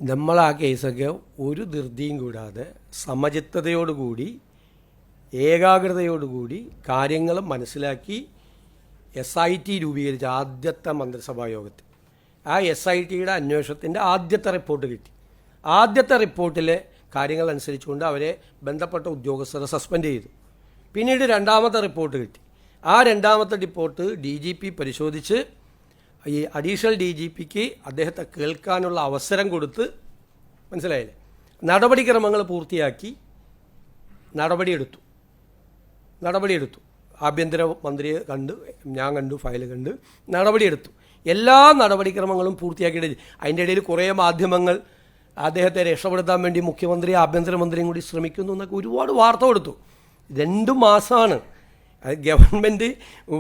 നമ്മൾ ആ കേസൊക്കെ ഒരു ധൃതിയും കൂടാതെ സമചിത്തതയോടുകൂടി ഏകാഗ്രതയോടുകൂടി കാര്യങ്ങൾ മനസ്സിലാക്കി SIT രൂപീകരിച്ച ആദ്യത്തെ മന്ത്രിസഭാ യോഗത്തിൽ ആ SITയുടെ അന്വേഷണത്തിൻ്റെ ആദ്യത്തെ റിപ്പോർട്ട് കിട്ടി. ആദ്യത്തെ റിപ്പോർട്ടിലെ കാര്യങ്ങൾ അനുസരിച്ചുകൊണ്ട് അവരെ ബന്ധപ്പെട്ട ഉദ്യോഗസ്ഥരെ സസ്പെൻഡ് ചെയ്തു. പിന്നീട് രണ്ടാമത്തെ റിപ്പോർട്ട് കിട്ടി. ആ രണ്ടാമത്തെ റിപ്പോർട്ട് DGP പരിശോധിച്ച് ഈ അഡീഷണൽ DGPക്ക് അദ്ദേഹത്തെ കേൾക്കാനുള്ള അവസരം കൊടുത്ത്, മനസ്സിലായില്ലേ, നടപടിക്രമങ്ങൾ പൂർത്തിയാക്കി നടപടിയെടുത്തു. ആഭ്യന്തര മന്ത്രിയെ കണ്ട്, ഞാൻ കണ്ടു, ഫയൽ കണ്ട് നടപടിയെടുത്തു. എല്ലാ നടപടിക്രമങ്ങളും പൂർത്തിയാക്കിയിട്ട് അതിൻ്റെ ഇടയിൽ കുറേ മാധ്യമങ്ങൾ അദ്ദേഹത്തെ രക്ഷപ്പെടുത്താൻ വേണ്ടി മുഖ്യമന്ത്രി ആഭ്യന്തരമന്ത്രിയും കൂടി ശ്രമിക്കുന്നു എന്നൊക്കെ ഒരുപാട് വാർത്ത കൊടുത്തു. 2 മാസമാണ് ഗവൺമെൻറ്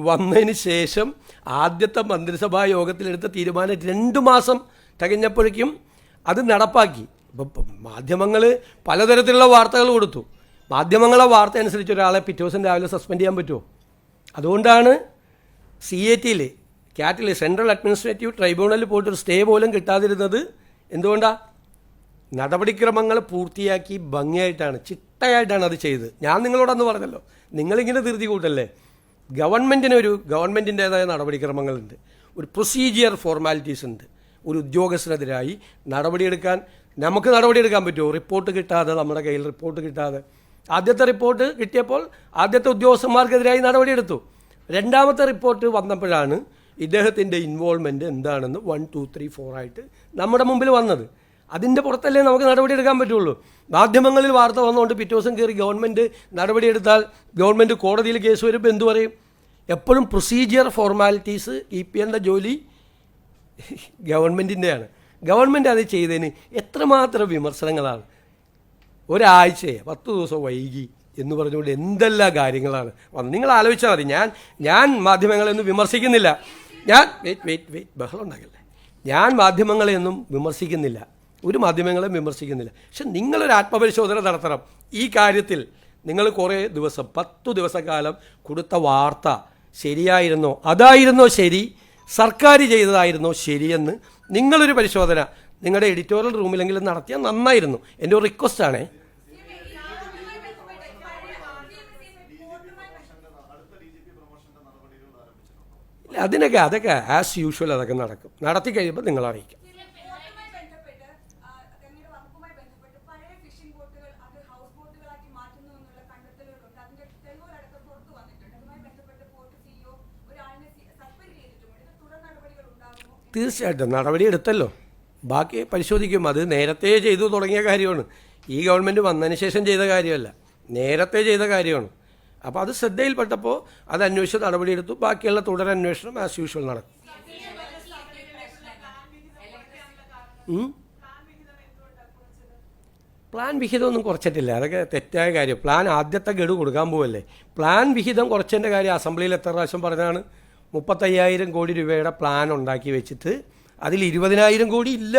വന്നതിന് ശേഷം ആദ്യത്തെ മന്ത്രിസഭാ യോഗത്തിലെടുത്ത തീരുമാനം 2 മാസം തികഞ്ഞപ്പോഴേക്കും അത് നടപ്പാക്കി. ഇപ്പം മാധ്യമങ്ങൾ പലതരത്തിലുള്ള വാർത്തകൾ കൊടുത്തു. മാധ്യമങ്ങളെ വാർത്ത അനുസരിച്ച് ഒരാളെ പിറ്റേ ദിവസം രാവിലെ സസ്പെൻഡ് ചെയ്യാൻ പറ്റുമോ? അതുകൊണ്ടാണ് CATയിൽ ക്യാറ്റിൽ സെൻട്രൽ അഡ്മിനിസ്ട്രേറ്റീവ് ട്രൈബ്യൂണലിൽ പോയിട്ടൊരു സ്റ്റേ പോലും കിട്ടാതിരുന്നത്. എന്തുകൊണ്ടാണ്? നടപടിക്രമങ്ങൾ പൂർത്തിയാക്കി ഭംഗിയായിട്ടാണ്, ചിട്ടയായിട്ടാണ് അത് ചെയ്തത്. ഞാൻ നിങ്ങളോടന്ന് പറഞ്ഞല്ലോ, നിങ്ങളിങ്ങനെ ധൃതി കൂട്ടല്ലേ. ഗവൺമെൻറ്റിൻ്റേതായ നടപടിക്രമങ്ങളുണ്ട്, ഒരു പ്രൊസീജിയർ ഫോർമാലിറ്റീസ് ഉണ്ട്. ഒരു ഉദ്യോഗസ്ഥനെതിരായി നമുക്ക് നടപടിയെടുക്കാൻ പറ്റുമോ? റിപ്പോർട്ട് കിട്ടാതെ, നമ്മുടെ കയ്യിൽ റിപ്പോർട്ട് കിട്ടാതെ. ആദ്യത്തെ റിപ്പോർട്ട് കിട്ടിയപ്പോൾ ആദ്യത്തെ ഉദ്യോഗസ്ഥന്മാർക്കെതിരായി നടപടിയെടുത്തു. രണ്ടാമത്തെ റിപ്പോർട്ട് വന്നപ്പോഴാണ് ഇദ്ദേഹത്തിൻ്റെ ഇൻവോൾവ്മെൻറ്റ് എന്താണെന്ന് 1, 2, 3, 4 ആയിട്ട് നമ്മുടെ മുമ്പിൽ വന്നത്. അതിൻ്റെ പുറത്തല്ലേ നമുക്ക് നടപടിയെടുക്കാൻ പറ്റുള്ളൂ. മാധ്യമങ്ങളിൽ വാർത്ത വന്നുകൊണ്ട് പിറ്റേ ദിവസം കയറി ഗവൺമെൻറ് നടപടിയെടുത്താൽ ഗവൺമെൻറ് കോടതിയിൽ കേസ് വരുമ്പോൾ എന്തു പറയും? എപ്പോഴും പ്രൊസീജിയർ ഫോർമാലിറ്റീസ് കീപ്പ് ചെയ്യേണ്ട ജോലി ഗവൺമെൻറ്റിൻ്റെയാണ്. ഗവൺമെൻറ് അത് ചെയ്തതിന് എത്രമാത്രം വിമർശനങ്ങളാണ്. ഒരാഴ്ചയെ 10 ദിവസം വൈകി എന്ന് പറഞ്ഞുകൊണ്ട് എന്തെല്ലാം കാര്യങ്ങളാണ് വന്നത്. നിങ്ങൾ ആലോചിച്ചാൽ മതി. ഞാൻ മാധ്യമങ്ങളെയൊന്നും വിമർശിക്കുന്നില്ല. ബഹളം ഉണ്ടാകില്ലേ. ഞാൻ മാധ്യമങ്ങളെയൊന്നും വിമർശിക്കുന്നില്ല, ഒരു മാധ്യമങ്ങളെയും വിമർശിക്കുന്നില്ല. പക്ഷെ നിങ്ങളൊരു ആത്മപരിശോധന നടത്തണം. ഈ കാര്യത്തിൽ നിങ്ങൾ കുറേ ദിവസം, 10 ദിവസക്കാലം കൊടുത്ത വാർത്ത ശരിയായിരുന്നോ, അതായിരുന്നോ ശരി, സർക്കാർ ചെയ്തതായിരുന്നോ ശരിയെന്ന് നിങ്ങളൊരു പരിശോധന നിങ്ങളുടെ എഡിറ്റോറിയൽ റൂമിലെങ്കിലും നടത്തിയാൽ നന്നായിരുന്നു. എൻ്റെ ഒരു റിക്വസ്റ്റാണേ. അതൊക്കെ ആസ് യൂഷ്വൽ അതൊക്കെ നടക്കും. നടത്തി കഴിയുമ്പോൾ നിങ്ങൾ അറിയിക്കാം. തീർച്ചയായിട്ടും നടപടി എടുത്തല്ലോ, ബാക്കി പരിശോധിക്കും. അത് നേരത്തെ ചെയ്തു തുടങ്ങിയ കാര്യമാണ്. ഈ ഗവൺമെൻറ് വന്നതിന് ശേഷം ചെയ്ത കാര്യമല്ല, നേരത്തെ ചെയ്ത കാര്യമാണ്. അപ്പോൾ അത് ശ്രദ്ധയിൽപ്പെട്ടപ്പോൾ അത് അന്വേഷിച്ച് നടപടിയെടുത്തു. ബാക്കിയുള്ള തുടരന്വേഷണം ആസ് യൂഷ്വൽ നടക്കും. പ്ലാൻ വിഹിതമൊന്നും കുറച്ചിട്ടില്ല, അതൊക്കെ തെറ്റായ കാര്യം. പ്ലാൻ ആദ്യത്തെ ഗഡു കൊടുക്കാൻ പോവല്ലേ. പ്ലാൻ വിഹിതം കുറച്ചതിൻ്റെ കാര്യം അസംബ്ലിയിൽ എത്ര പ്രാവശ്യം പറഞ്ഞാണ്. 35,000 കോടി രൂപയുടെ പ്ലാൻ ഉണ്ടാക്കി വെച്ചിട്ട് അതിൽ 20,000 കോടി ഇല്ല.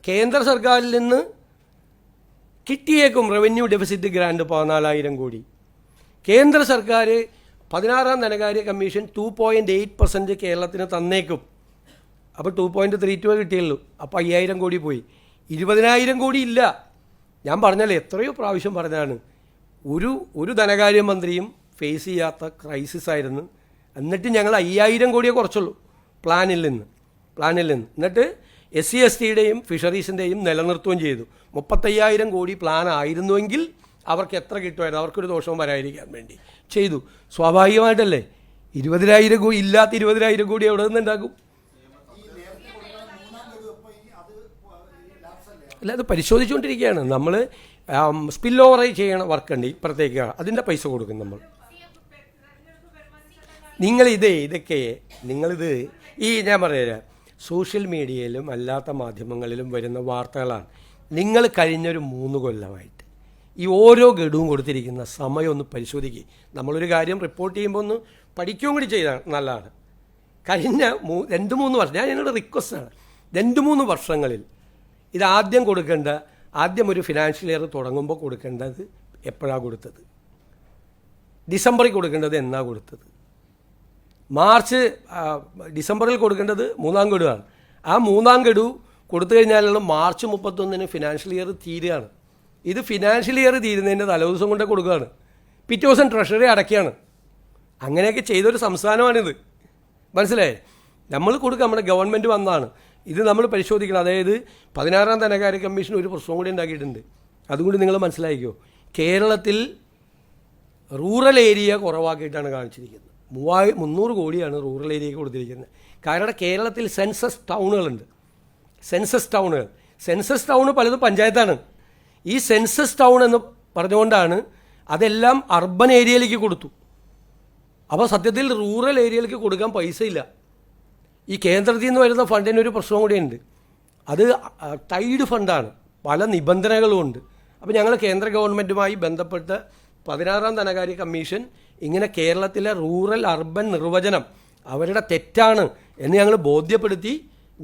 കേന്ദ്ര സർക്കാരിൽ നിന്ന് കിട്ടിയേക്കും റവന്യൂ ഡെഫിസിറ്റ് ഗ്രാൻഡ് 14,000 കോടി. കേന്ദ്ര സർക്കാർ 16ാം ധനകാര്യ കമ്മീഷൻ 2.8% കേരളത്തിന് തന്നേക്കും. അപ്പോൾ 2.32 കിട്ടിയുള്ളൂ. അപ്പോൾ 5,000 കോടി പോയി. 20,000 കോടി ഇല്ല. ഞാൻ പറഞ്ഞാലേ, എത്രയോ പ്രാവശ്യം പറഞ്ഞാണ്, ഒരു ധനകാര്യമന്ത്രിയും ഫേസ് ചെയ്യാത്ത ക്രൈസിസ് ആയിരുന്നു. എന്നിട്ട് ഞങ്ങൾ 5,000 കോടിയെ കുറച്ചുള്ളൂ പ്ലാനിൽ നിന്ന്. എന്നിട്ട് SC/STയുടെയും ഫിഷറീസിൻ്റെയും നിലനിർത്തുകയും ചെയ്തു. 35,000 കോടി പ്ലാൻ ആയിരുന്നുവെങ്കിൽ അവർക്ക് എത്ര കിട്ടുമായിരുന്നു, അവർക്കൊരു ദോഷവും വരാതിരിക്കാൻ വേണ്ടി ചെയ്തു. സ്വാഭാവികമായിട്ടല്ലേ 20,000 കോടി ഇല്ലാത്ത 20,000 കോടി എവിടെ നിന്ന് ഉണ്ടാക്കും? അല്ല, അത് പരിശോധിച്ചുകൊണ്ടിരിക്കുകയാണ് നമ്മൾ. സ്പിൽ ഓവർ ചെയ്യണ വർക്കുണ്ട് ഇപ്പുറത്തേക്ക്, അതിൻ്റെ പൈസ കൊടുക്കും നമ്മൾ. നിങ്ങളിത് ഞാൻ പറയാം, സോഷ്യൽ മീഡിയയിലും അല്ലാത്ത മാധ്യമങ്ങളിലും വരുന്ന വാർത്തകളാണ്. നിങ്ങൾ കഴിഞ്ഞൊരു 3 കൊല്ലമായിട്ട് ഈ ഓരോ ഗഡുവും കൊടുത്തിരിക്കുന്ന സമയം ഒന്ന് പരിശോധിക്കുക. നമ്മളൊരു കാര്യം റിപ്പോർട്ട് ചെയ്യുമ്പോൾ ഒന്ന് പഠിക്കുകയും കൂടി ചെയ്താൽ നല്ലതാണ്. കഴിഞ്ഞ 2-3 വർഷം, ഞാൻ എന്നോട് റിക്വസ്റ്റാണ്, 2-3 വർഷങ്ങളിൽ ഇത് ആദ്യം ഒരു ഫിനാൻഷ്യൽ ഇയർ തുടങ്ങുമ്പോൾ കൊടുക്കേണ്ടത് എപ്പോഴാണ് കൊടുത്തത്? ഡിസംബറിൽ കൊടുക്കേണ്ടത് എന്നാ കൊടുത്തത്? ഡിസംബറിൽ കൊടുക്കേണ്ടത് 3ാം ഗഡുവാണ്. ആ 3ാം ഗഡു കൊടുത്തു കഴിഞ്ഞാലുള്ള മാർച്ച് 31 ഫിനാൻഷ്യൽ ഇയർ തീരുകയാണ്. ഇത് ഫിനാൻഷ്യൽ ഇയർ തീരുന്നതിൻ്റെ തലേദിവസം കൊണ്ടേ കൊടുക്കുകയാണ്, പിറ്റേ ദിവസം ട്രഷറി അടയ്ക്കുകയാണ്. അങ്ങനെയൊക്കെ ചെയ്തൊരു സംസ്ഥാനമാണിത്, മനസ്സിലായേ? നമ്മൾ കൊടുക്കുക, നമ്മുടെ ഗവൺമെൻറ് വന്നതാണ്. ഇത് നമ്മൾ പരിശോധിക്കണം. അതായത് 16ാം ധനകാര്യ കമ്മീഷൻ ഒരു പ്രശ്നം കൂടി ഉണ്ടാക്കിയിട്ടുണ്ട്. അതുകൊണ്ട് നിങ്ങൾ മനസ്സിലാക്കിക്കോ, കേരളത്തിൽ റൂറൽ ഏരിയ കുറവാക്കിയിട്ടാണ് കാണിച്ചിരിക്കുന്നത്. 300 കോടിയാണ് റൂറൽ ഏരിയയ്ക്ക് കൊടുത്തിരിക്കുന്നത്. കാരണം കേരളത്തിൽ സെൻസസ് ടൗണുകളുണ്ട്. സെൻസസ് ടൗൺ പലതും പഞ്ചായത്താണ്. ഈ സെൻസസ് ടൗൺ എന്ന് പറഞ്ഞുകൊണ്ടാണ് അതെല്ലാം അർബൻ ഏരിയയിലേക്ക് കൊടുത്തു. അപ്പോൾ സത്യത്തിൽ റൂറൽ ഏരിയയിലേക്ക് കൊടുക്കാൻ പൈസ ഇല്ല. ഈ കേന്ദ്രത്തിൽ നിന്ന് വരുന്ന ഫണ്ടിന് ഒരു പ്രശ്നം കൂടിയുണ്ട്. അത് ടൈഡ് ഫണ്ടാണ്, പല നിബന്ധനകളും ഉണ്ട്. അപ്പോൾ ഞങ്ങൾ കേന്ദ്ര ഗവൺമെൻറ്റുമായി ബന്ധപ്പെട്ട് 16ാം ധനകാര്യ കമ്മീഷൻ ഇങ്ങനെ കേരളത്തിലെ റൂറൽ അർബൻ നിർവചനം അവരുടെ തെറ്റാണ് എന്ന് ഞങ്ങൾ ബോധ്യപ്പെടുത്തി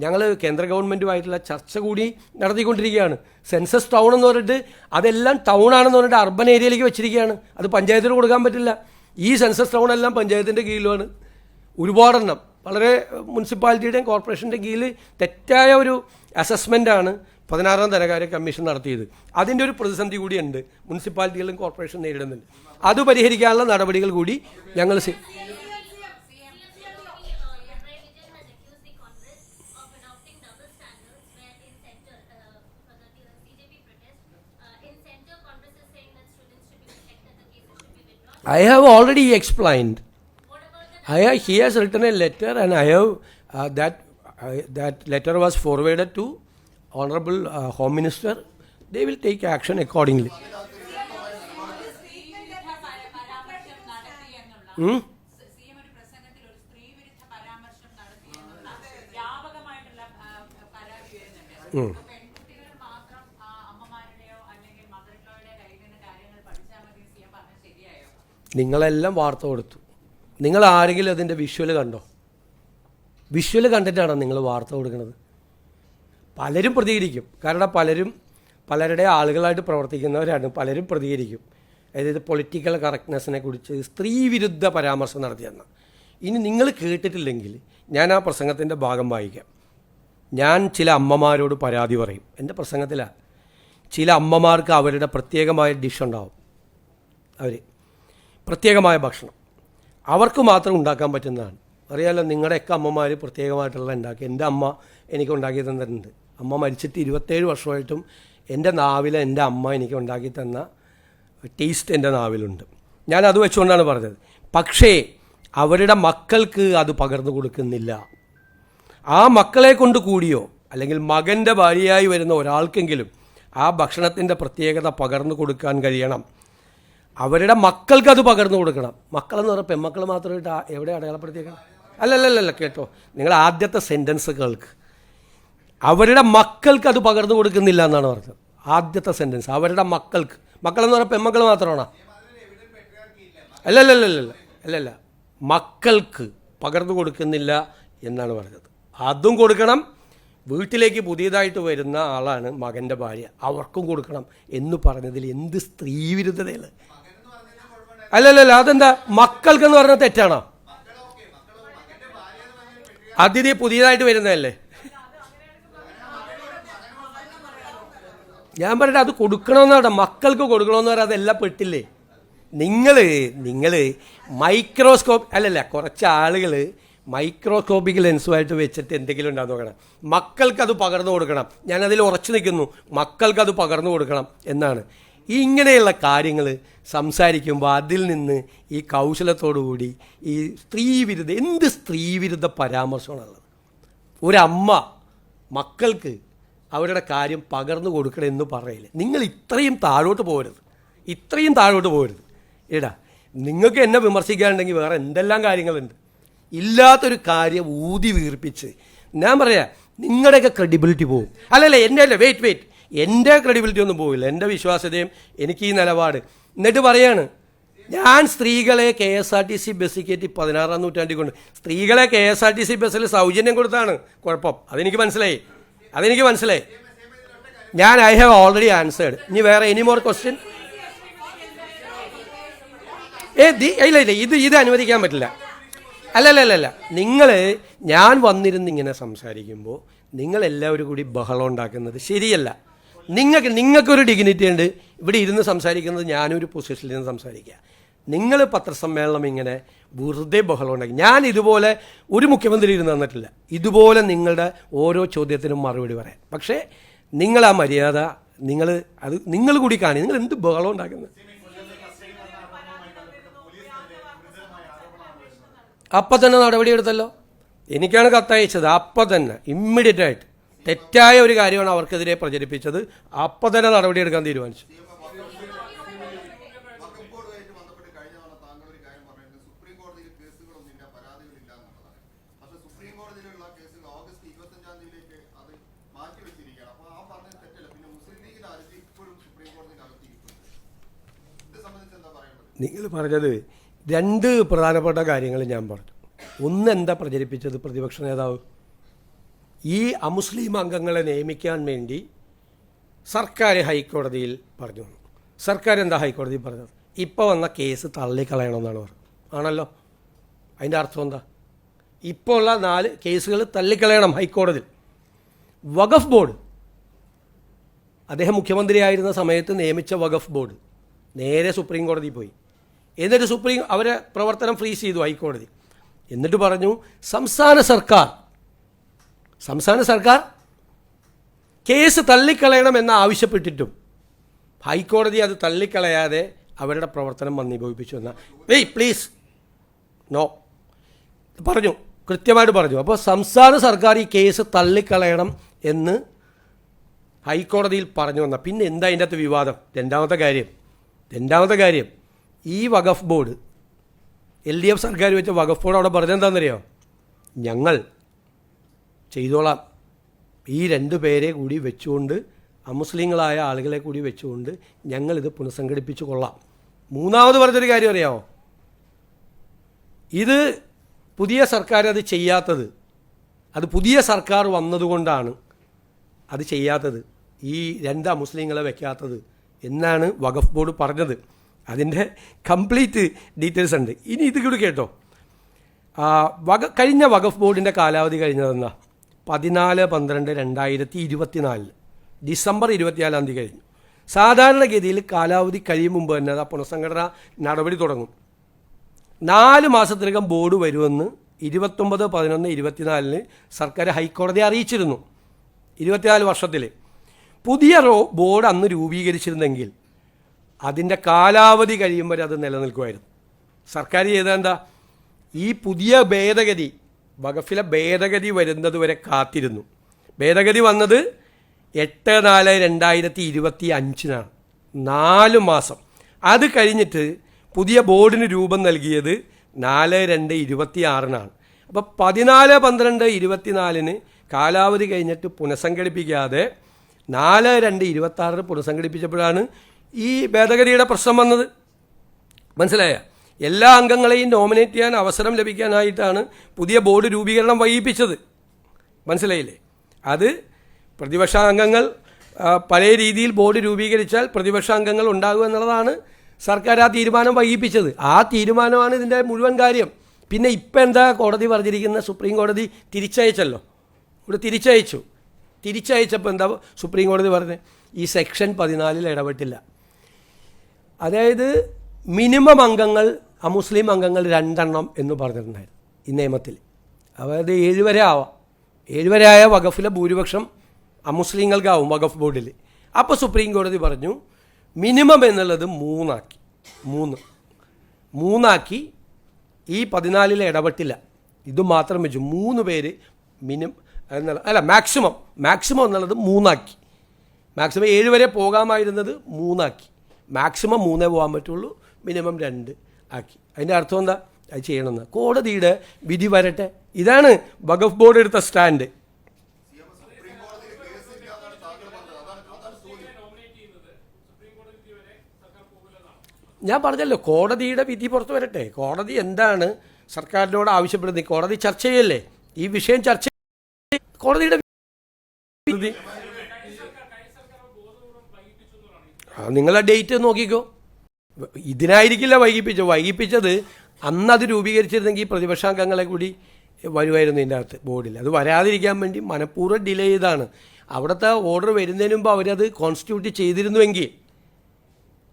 ഞങ്ങൾ കേന്ദ്ര ഗവൺമെൻറ്റുമായിട്ടുള്ള ചർച്ച കൂടി നടത്തിക്കൊണ്ടിരിക്കുകയാണ്. സെൻസസ് ടൗൺ എന്ന് പറഞ്ഞിട്ട് അതെല്ലാം ടൗൺ ആണെന്ന് പറഞ്ഞിട്ട് അർബൻ ഏരിയയിലേക്ക് വെച്ചിരിക്കുകയാണ്. അത് പഞ്ചായത്തിന് കൊടുക്കാൻ പറ്റില്ല. ഈ സെൻസസ് ടൗൺ എല്ലാം പഞ്ചായത്തിൻ്റെ കീഴിലുമാണ്. ഒരുപാടെണ്ണം വളരെ മുനിസിപ്പാലിറ്റിയുടെയും കോർപ്പറേഷൻ്റെയും കീഴിൽ തെറ്റായ ഒരു അസസ്മെൻ്റാണ് 16ാം ധനകാര്യ കമ്മീഷൻ നടത്തിയത്. അതിൻ്റെ ഒരു പ്രതിസന്ധി കൂടിയുണ്ട് മുനിസിപ്പാലിറ്റികളും കോർപ്പറേഷൻ നേരിടുന്നുണ്ട്. അത് പരിഹരിക്കാനുള്ള നടപടികൾ കൂടി ഞങ്ങൾ I have already explained. He has written a letter and I have that letter was forwarded to Honorable Home Minister. They will take action accordingly. നിങ്ങളെല്ലാം വാർത്ത കൊടുത്തു. നിങ്ങൾ ആരെങ്കിലും അതിൻ്റെ വിഷ്വൽ കണ്ടോ? വിഷ്വൽ കണ്ടിട്ടാണോ നിങ്ങൾ വാർത്ത കൊടുക്കുന്നത്? പലരും പ്രതികരിക്കും. കാരണം പലരുടെ ആളുകളായിട്ട് പ്രവർത്തിക്കുന്നവരാണ്. പലരും പ്രതികരിക്കും. അതായത് പൊളിറ്റിക്കൽ കറക്റ്റ്നെസ്സിനെ കുറിച്ച് സ്ത്രീവിരുദ്ധ പരാമർശം നടത്തിയെന്ന്. ഇനി നിങ്ങൾ കേട്ടിട്ടില്ലെങ്കിൽ ഞാൻ ആ പ്രസംഗത്തിൻ്റെ ഭാഗം വായിക്കാം. ഞാൻ ചില അമ്മമാരോട് പരാതി പറയും. എൻ്റെ പ്രസംഗത്തിലാണ്. ചില അമ്മമാർക്ക് അവരുടെ പ്രത്യേകമായ ഡിഷ് ഉണ്ടാവും. പ്രത്യേകമായ ഭക്ഷണം അവർക്ക് മാത്രം ഉണ്ടാക്കാൻ പറ്റുന്നതാണ്. അറിയാമല്ലോ, നിങ്ങളുടെയൊക്കെ അമ്മമാർ പ്രത്യേകമായിട്ടുള്ള ഉണ്ടാക്കി. എൻ്റെ അമ്മ എനിക്ക് ഉണ്ടാക്കി തന്നിട്ടുണ്ട്. അമ്മ മരിച്ചിട്ട് 27 വർഷമായിട്ടും എൻ്റെ നാവിൽ എൻ്റെ അമ്മ എനിക്ക് ഉണ്ടാക്കി തന്ന ടേസ്റ്റ് എൻ്റെ നാവിലുണ്ട്. ഞാനത് വെച്ചുകൊണ്ടാണ് പറഞ്ഞത്. പക്ഷേ അവരുടെ മക്കൾക്ക് അത് പകർന്നു കൊടുക്കുന്നില്ല. ആ മക്കളെ കൊണ്ട് കൂടിയോ അല്ലെങ്കിൽ മകൻ്റെ ഭാര്യയായി വരുന്ന ഒരാൾക്കെങ്കിലും ആ ഭക്ഷണത്തിൻ്റെ പ്രത്യേകത പകർന്നു കൊടുക്കാൻ കഴിയണം. അവരുടെ മക്കൾക്ക് അത് പകർന്നു കൊടുക്കണം. മക്കളെന്ന് പറഞ്ഞാൽ പെൺമക്കൾ മാത്രമായിട്ട് എവിടെ അടയാളപ്പെടുത്തിയേക്കണം? അല്ലല്ലല്ല, കേട്ടോ, നിങ്ങൾ ആദ്യത്തെ സെൻറ്റൻസ് കേൾക്ക്. അവരുടെ മക്കൾക്ക് അത് പകർന്നു കൊടുക്കുന്നില്ല എന്നാണ് പറഞ്ഞത്. ആദ്യത്തെ സെൻറ്റൻസ് അവരുടെ മക്കൾക്ക്. മക്കളെന്ന് പറഞ്ഞാൽ പെൺമക്കൾ മാത്രമാണോ? അല്ലല്ല, മക്കൾക്ക് പകർന്നു കൊടുക്കുന്നില്ല എന്നാണ് പറഞ്ഞത്. അതും കൊടുക്കണം. വീട്ടിലേക്ക് പുതിയതായിട്ട് വരുന്ന ആളാണ് മകൻ്റെ ഭാര്യ, അവർക്കും കൊടുക്കണം എന്ന് പറഞ്ഞതിൽ എന്ത് സ്ത്രീവിരുദ്ധതയാണ്? അല്ലല്ല, അതെന്താ? മക്കൾക്കെന്ന് പറഞ്ഞാൽ തെറ്റാണോ? അതിഥി പുതിയതായിട്ട് വരുന്നതല്ലേ? ഞാൻ പറഞ്ഞിട്ട് അത് കൊടുക്കണമെന്നാണ്, മക്കൾക്ക് കൊടുക്കണമെന്ന് പറഞ്ഞാൽ അതെല്ലാം പെട്ടില്ലേ? നിങ്ങൾ മൈക്രോസ്കോപ്പ് കുറച്ച് ആളുകൾ മൈക്രോസ്കോപ്പിക് ലെൻസുമായിട്ട് വെച്ചിട്ട് എന്തെങ്കിലും ഉണ്ടാകുന്ന നോക്കണം. മക്കൾക്കത് പകർന്നു കൊടുക്കണം. ഞാനതിൽ ഉറച്ചു നിൽക്കുന്നു, മക്കൾക്കത് പകർന്നു കൊടുക്കണം എന്നാണ്. ഇങ്ങനെയുള്ള കാര്യങ്ങൾ സംസാരിക്കുമ്പോൾ അതിൽ നിന്ന് ഈ കൗശലത്തോടുകൂടി ഈ എന്ത് സ്ത്രീവിരുദ്ധ പരാമർശമാണുള്ളത്? ഒരമ്മ മക്കൾക്ക് അവരുടെ കാര്യം പകർന്നു കൊടുക്കണമെന്ന് പറയില്ലേ? നിങ്ങൾ ഇത്രയും താഴോട്ട് പോകരുത്. എടാ, നിങ്ങൾക്ക് എന്നെ വിമർശിക്കാനുണ്ടെങ്കിൽ വേറെ എന്തെല്ലാം കാര്യങ്ങളുണ്ട്. ഇല്ലാത്തൊരു കാര്യം ഊതി വീർപ്പിച്ച് ഞാൻ പറയാം, നിങ്ങളുടെയൊക്കെ ക്രെഡിബിലിറ്റി പോകും. വെയിറ്റ് എൻ്റെ ക്രെഡിബിലിറ്റി ഒന്നും പോവില്ല. എൻ്റെ വിശ്വാസ്യതയും എനിക്ക് ഈ നിലപാട്. എന്നിട്ട് പറയാണ്, ഞാൻ സ്ത്രീകളെ KSRTC ബസ്സിൽ കയറ്റി 16ാം നൂറ്റാണ്ടിൽ കൊണ്ട് സ്ത്രീകളെ KSRTC ബസ്സിൽ സൗജന്യം കൊടുത്താണ് കുഴപ്പം. അതെനിക്ക് മനസ്സിലായി. ഞാൻ ഐ ഹാവ് ഓൾറെഡി ആൻസേർഡ്. ഇനി വേറെ എനി മോർ ക്വസ്റ്റ്യൻ? ഇത് അനുവദിക്കാൻ പറ്റില്ല. അല്ലല്ല, ഞാൻ വന്നിരുന്ന് ഇങ്ങനെ സംസാരിക്കുമ്പോൾ നിങ്ങളെല്ലാവരും കൂടി ബഹളം ഉണ്ടാക്കുന്നത് ശരിയല്ല. നിങ്ങൾക്കൊരു ഡിഗ്നിറ്റി ഉണ്ട്. ഇവിടെ ഇരുന്ന് സംസാരിക്കുന്നത് ഞാനൊരു പൊസിഷനിൽ നിന്ന് സംസാരിക്കുക. നിങ്ങൾ പത്രസമ്മേളനം ഇങ്ങനെ വെറുതെ ബഹളം ഉണ്ടാക്കി. ഞാൻ ഇതുപോലെ ഒരു മുഖ്യമന്ത്രി ഇരുന്ന് തന്നിട്ടില്ല ഇതുപോലെ നിങ്ങളുടെ ഓരോ ചോദ്യത്തിനും മറുപടി പറയാൻ. പക്ഷേ നിങ്ങൾ ആ മര്യാദ നിങ്ങൾ കൂടി കാണി. നിങ്ങൾ എന്ത് ബഹളം ഉണ്ടാക്കുന്നത്? അപ്പം തന്നെ നടപടിയെടുത്തല്ലോ. എനിക്കാണ് കത്തയച്ചത്. അപ്പം തന്നെ ഇമ്മീഡിയറ്റ് ആയിട്ട് തെറ്റായ ഒരു കാര്യമാണ് അവർക്കെതിരെ പ്രചരിപ്പിച്ചത്. അപ്പം തന്നെ നടപടിയെടുക്കാൻ തീരുമാനിച്ചു. നിങ്ങൾ പറഞ്ഞത് രണ്ട് പ്രധാനപ്പെട്ട കാര്യങ്ങൾ ഞാൻ പറഞ്ഞു. ഒന്ന്, എന്താ പ്രചരിപ്പിച്ചത് പ്രതിപക്ഷ നേതാവ്? ഈ അമുസ്ലിം അംഗങ്ങളെ നിയമിക്കാൻ വേണ്ടി സർക്കാർ ഹൈക്കോടതിയിൽ പറഞ്ഞു. സർക്കാർ എന്താ ഹൈക്കോടതിയിൽ പറഞ്ഞത്? ഇപ്പോൾ വന്ന കേസ് തള്ളിക്കളയണമെന്നാണ് പറഞ്ഞത്. ആണല്ലോ. അതിൻ്റെ അർത്ഥം എന്താ? ഇപ്പോൾ ഉള്ള 4 കേസുകൾ തള്ളിക്കളയണം ഹൈക്കോടതിയിൽ. വഖഫ് ബോർഡ്, അദ്ദേഹം മുഖ്യമന്ത്രിയായിരുന്ന സമയത്ത് നിയമിച്ച വഖഫ് ബോർഡ് നേരെ സുപ്രീം കോടതിയിൽ പോയി. എന്നിട്ട് അവരെ പ്രവർത്തനം ഫ്രീസ് ചെയ്തു ഹൈക്കോടതി. എന്നിട്ട് പറഞ്ഞു സംസ്ഥാന സർക്കാർ കേസ് തള്ളിക്കളയണമെന്ന് ആവശ്യപ്പെട്ടിട്ടും ഹൈക്കോടതി അത് തള്ളിക്കളയാതെ അവരുടെ പ്രവർത്തനം മന്ദീഭവിപ്പിച്ചു എന്ന പ്ലീസ് നോ പറഞ്ഞു, കൃത്യമായിട്ട് പറഞ്ഞു. അപ്പോൾ സംസ്ഥാന സർക്കാർ ഈ കേസ് തള്ളിക്കളയണം എന്ന് ഹൈക്കോടതിയിൽ പറഞ്ഞു വന്ന പിന്നെ എന്താ അതിൻ്റെ അകത്ത് വിവാദം? രണ്ടാമത്തെ കാര്യം ഈ വഖഫ് ബോർഡ്, LDF സർക്കാർ വെച്ച വഖഫ് ബോർഡ് അവിടെ പറഞ്ഞെന്താണെന്നറിയോ? ഞങ്ങൾ ചെയ്തോളാം. ഈ 2 പേരെ കൂടി വെച്ചുകൊണ്ട്, അമുസ്ലിങ്ങളായ ആളുകളെ കൂടി വെച്ചുകൊണ്ട് ഞങ്ങളിത് പുനഃസംഘടിപ്പിച്ചു കൊള്ളാം. മൂന്നാമത് പറഞ്ഞൊരു കാര്യം അറിയാമോ? ഇത് പുതിയ സർക്കാർ അത് ചെയ്യാത്തത്, അത് പുതിയ സർക്കാർ വന്നതുകൊണ്ടാണ് അത് ചെയ്യാത്തത്, ഈ 2 അമുസ്ലിങ്ങളെ വെക്കാത്തത് എന്നാണ് വഖഫ് ബോർഡ് പറഞ്ഞത്. അതിൻ്റെ കംപ്ലീറ്റ് ഡീറ്റെയിൽസ് ഉണ്ട്. ഇനി ഇത് കൂടി കേട്ടോ. കഴിഞ്ഞ വഖഫ് ബോർഡിൻ്റെ കാലാവധി കഴിഞ്ഞതെന്നാ 14/12/2024 ഡിസംബർ 24 കഴിഞ്ഞു. സാധാരണഗതിയിൽ കാലാവധി കഴിയും മുമ്പ് തന്നെ ആ പുനഃസംഘടന നടപടി തുടങ്ങും. 4 മാസത്തിനകം ബോർഡ് വരുമെന്ന് 29/11/24 സർക്കാർ ഹൈക്കോടതിയെ അറിയിച്ചിരുന്നു. 24 വർഷത്തിൽ പുതിയ ബോർഡ് അന്ന് രൂപീകരിച്ചിരുന്നെങ്കിൽ അതിൻ്റെ കാലാവധി കഴിയും വരെ അത് നിലനിൽക്കുമായിരുന്നു. സർക്കാർ ചെയ്തതെന്താ? ഈ പുതിയ ഭേദഗതി, വഖഫിലെ ഭേദഗതി വരുന്നത് വരെ കാത്തിരുന്നു. ഭേദഗതി വന്നത് 8/4/2025 4 മാസം. അത് കഴിഞ്ഞിട്ട് പുതിയ ബോർഡിന് രൂപം നൽകിയത് 4/2/26 അപ്പോൾ 14/12/24 കാലാവധി കഴിഞ്ഞിട്ട് പുനഃസംഘടിപ്പിക്കാതെ 4/2/26 പുനഃസംഘടിപ്പിച്ചപ്പോഴാണ് ഈ ഭേദഗതിയുടെ പ്രശ്നം വന്നത്. മനസ്സിലായ? എല്ലാ അംഗങ്ങളെയും നോമിനേറ്റ് ചെയ്യാൻ അവസരം ലഭിക്കാനായിട്ടാണ് പുതിയ ബോർഡ് രൂപീകരണം വൈകിപ്പിച്ചത്. മനസ്സിലായില്ലേ? അത് പ്രതിപക്ഷ അംഗങ്ങൾ പല രീതിയിൽ ബോർഡ് രൂപീകരിച്ചാൽ പ്രതിപക്ഷ അംഗങ്ങൾ ഉണ്ടാകും എന്നുള്ളതാണ് സർക്കാർ ആ തീരുമാനം വൈകിപ്പിച്ചത്. ആ തീരുമാനമാണ് ഇതിൻ്റെ മുഴുവൻ കാര്യം. പിന്നെ ഇപ്പം എന്താ കോടതി പറഞ്ഞിരിക്കുന്ന? സുപ്രീം കോടതി തിരിച്ചയച്ചല്ലോ. ഇവിടെ തിരിച്ചയച്ചപ്പോൾ എന്താ സുപ്രീം കോടതി പറഞ്ഞത്? ഈ സെക്ഷൻ 14 ഇടപെട്ടില്ല. അതായത് മിനിമം അംഗങ്ങൾ, അമുസ്ലിം അംഗങ്ങൾ 2 എന്ന് പറഞ്ഞിട്ടുണ്ടായിരുന്നു ഈ നിയമത്തിൽ. അതായത് 7 വരെ ആവാം. 7 വരെ ആയ വഖഫിലെ ഭൂരിപക്ഷം അമുസ്ലിങ്ങൾക്കാവും വഖഫ് ബോർഡിൽ. അപ്പോൾ സുപ്രീം കോടതി പറഞ്ഞു മിനിമം എന്നുള്ളത് 3 ഈ 14 ഇടപെട്ടില്ല. ഇത് മാത്രം വെച്ചു 3 പേര് മാക്സിമം എന്നുള്ളത് 3 മാക്സിമം 7 വരെ പോകാമായിരുന്നത് 3 മാക്സിമം 3 പോകാൻ പറ്റുള്ളൂ, മിനിമം 2 ആക്കി. അതിൻ്റെ അർത്ഥം എന്താ? അത് ചെയ്യണമെന്ന് കോടതിയുടെ വിധി വരട്ടെ. ഇതാണ് വഖഫ് ബോർഡ് എടുത്ത സ്റ്റാൻഡ്. ഞാൻ പറഞ്ഞല്ലോ, കോടതിയുടെ വിധി പുറത്തു വരട്ടെ. കോടതി എന്താണ് സർക്കാരിനോട് ആവശ്യപ്പെടുന്നത്? കോടതി ചർച്ച ചെയ്യല്ലേ ഈ വിഷയം? ചർച്ച കോടതിയുടെ നിങ്ങളെ ഡേറ്റ് നോക്കിക്കോ. ഇതിനായിരിക്കില്ല വൈകിപ്പിച്ചത്. അന്ന് അത് രൂപീകരിച്ചിരുന്നെങ്കിൽ പ്രതിപക്ഷാംഗങ്ങളെ കൂടി വരുമായിരുന്നു ഇതിൻ്റെ അകത്ത് ബോർഡിൽ. അത് വരാതിരിക്കാൻ വേണ്ടി മനഃപൂർവ്വം ഡിലേ ചെയ്താണ്. അവിടുത്തെ ഓർഡർ വരുന്നതിന് മുമ്പ് അവരത് കോൺസ്റ്റിറ്റ്യൂട്ട് ചെയ്തിരുന്നുവെങ്കിൽ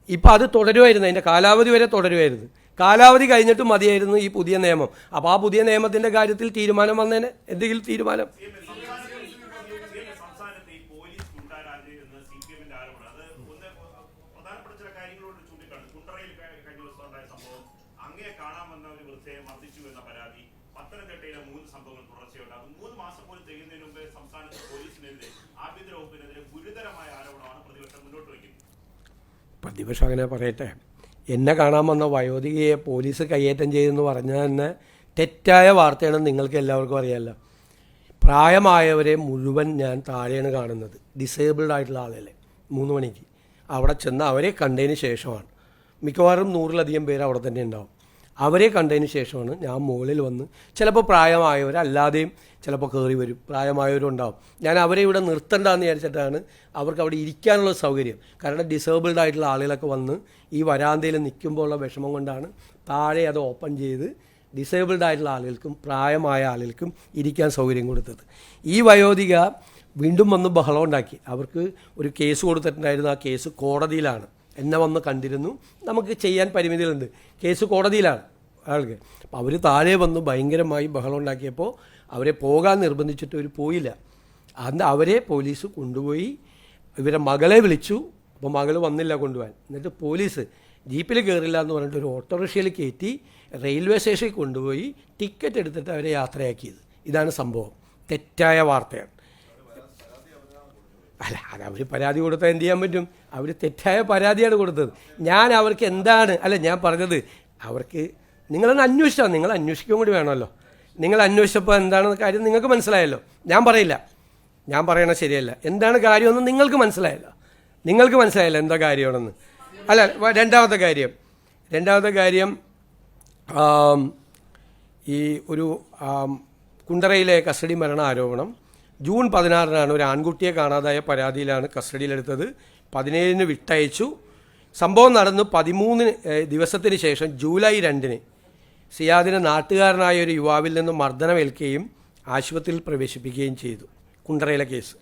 ഇപ്പോൾ അത് തുടരുമായിരുന്നു, അതിൻ്റെ കാലാവധി വരെ തുടരുമായിരുന്നു. കാലാവധി കഴിഞ്ഞിട്ട് മതിയായിരുന്നു ഈ പുതിയ നിയമം. അപ്പോൾ ആ പുതിയ നിയമത്തിൻ്റെ കാര്യത്തിൽ തീരുമാനം വന്നേനെ, എന്തെങ്കിലും തീരുമാനം. പ്രതിപക്ഷം അങ്ങനെ പറയട്ടെ. എന്നെ കാണാൻ വന്ന വയോധികയെ പോലീസ് കയ്യേറ്റം ചെയ്തെന്ന് പറഞ്ഞാൽ തന്നെ തെറ്റായ വാർത്തയാണെന്ന് നിങ്ങൾക്ക് എല്ലാവർക്കും അറിയാമല്ലോ. പ്രായമായവരെ മുഴുവൻ ഞാൻ താഴെയാണ് കാണുന്നത്, ഡിസേബിൾഡ് ആയിട്ടുള്ള ആളുകളെ. 3 മണിക്ക് അവിടെ ചെന്ന് അവരെ കണ്ടതിന് ശേഷമാണ്, മിക്കവാറും 100-ലധികം പേര് അവിടെ തന്നെ ഉണ്ടാവും. അവരെ കണ്ടതിന് ശേഷമാണ് ഞാൻ മുകളിൽ വന്ന്, ചിലപ്പോൾ പ്രായമായവരല്ലാതെയും ചിലപ്പോൾ കയറി വരും, പ്രായമായവരും ഉണ്ടാവും. ഞാൻ അവരെ ഇവിടെ നിർത്തണ്ടെന്ന് വിചാരിച്ചിട്ടാണ് അവർക്ക് അവിടെ ഇരിക്കാനുള്ള സൗകര്യം. കാരണം ഡിസേബിൾഡ് ആയിട്ടുള്ള ആളുകളൊക്കെ വന്ന് ഈ വരാന്തയിൽ നിൽക്കുമ്പോൾ ഉള്ള വിഷമം കൊണ്ടാണ് താഴെ അത് ഓപ്പൺ ചെയ്ത് ഡിസേബിൾഡ് ആയിട്ടുള്ള ആളുകൾക്കും പ്രായമായ ആളുകൾക്കും ഇരിക്കാൻ സൗകര്യം കൊടുത്തത്. ഈ വയോധിക വീണ്ടും വന്ന് ബഹളം ഉണ്ടാക്കി. അവർക്ക് ഒരു കേസ് കൊടുത്തിട്ടുണ്ടായിരുന്നു, ആ കേസ് കോടതിയിലാണ്. എന്നെ വന്ന് കണ്ടിരുന്നു, നമുക്ക് ചെയ്യാൻ പരിമിതികളുണ്ട്, കേസ് കോടതിയിലാണ് ആൾക്ക്. അപ്പോൾ അവർ താഴെ വന്ന് ഭയങ്കരമായി ബഹളം ഉണ്ടാക്കിയപ്പോൾ അവരെ പോകാൻ നിർബന്ധിച്ചിട്ട് അവർ പോയില്ല. അന്ന് അവരെ പോലീസ് കൊണ്ടുപോയി, ഇവരെ മകളെ വിളിച്ചു. അപ്പോൾ മകൾ വന്നില്ല കൊണ്ടുപോകാൻ. എന്നിട്ട് പോലീസ് ജീപ്പിൽ കയറില്ല എന്ന് പറഞ്ഞിട്ട് ഒരു ഓട്ടോറിക്ഷയിൽ കയറ്റി റെയിൽവേ സ്റ്റേഷനിൽ കൊണ്ടുപോയി ടിക്കറ്റ് എടുത്തിട്ട് അവരെ യാത്രയാക്കിയത്. ഇതാണ് സംഭവം. തെറ്റായ വാർത്തയാണ്. അല്ല, അത് അവർ പരാതി കൊടുത്താൽ എന്ത് ചെയ്യാൻ പറ്റും? അവർ തെറ്റായ പരാതിയാണ് കൊടുത്തത്. ഞാൻ അവർക്ക് എന്താണ്, അല്ല ഞാൻ പറഞ്ഞത്, അവർക്ക് നിങ്ങളൊന്ന് അന്വേഷിച്ചാൽ, നിങ്ങൾ അന്വേഷിക്കുകയും കൂടി വേണമല്ലോ. നിങ്ങൾ അന്വേഷിച്ചപ്പോൾ എന്താണെന്ന് കാര്യം നിങ്ങൾക്ക് മനസ്സിലായല്ലോ. ഞാൻ പറയില്ല, ഞാൻ പറയണത് ശരിയല്ല. എന്താണ് കാര്യമെന്ന് നിങ്ങൾക്ക് മനസ്സിലായല്ലോ. നിങ്ങൾക്ക് മനസ്സിലായല്ലോ എന്താ കാര്യമാണെന്ന്. അല്ല, രണ്ടാമത്തെ കാര്യം ഈ ഒരു കുണ്ടറയിലെ കസ്റ്റഡി മരണ ആരോപണം ജൂൺ 16 ഒരു ആൺകുട്ടിയെ കാണാതായ പരാതിയിലാണ് കസ്റ്റഡിയിലെടുത്തത്. 17 വിട്ടയച്ചു. സംഭവം നടന്ന് 13 ദിവസത്തിന് ശേഷം ജൂലൈ 2 സിയാദിന് നാട്ടുകാരനായ ഒരു യുവാവിൽ നിന്നും മർദ്ദനമേൽക്കുകയും ആശുപത്രിയിൽ പ്രവേശിപ്പിക്കുകയും ചെയ്തു. കുണ്ടറയിലെ കേസ്.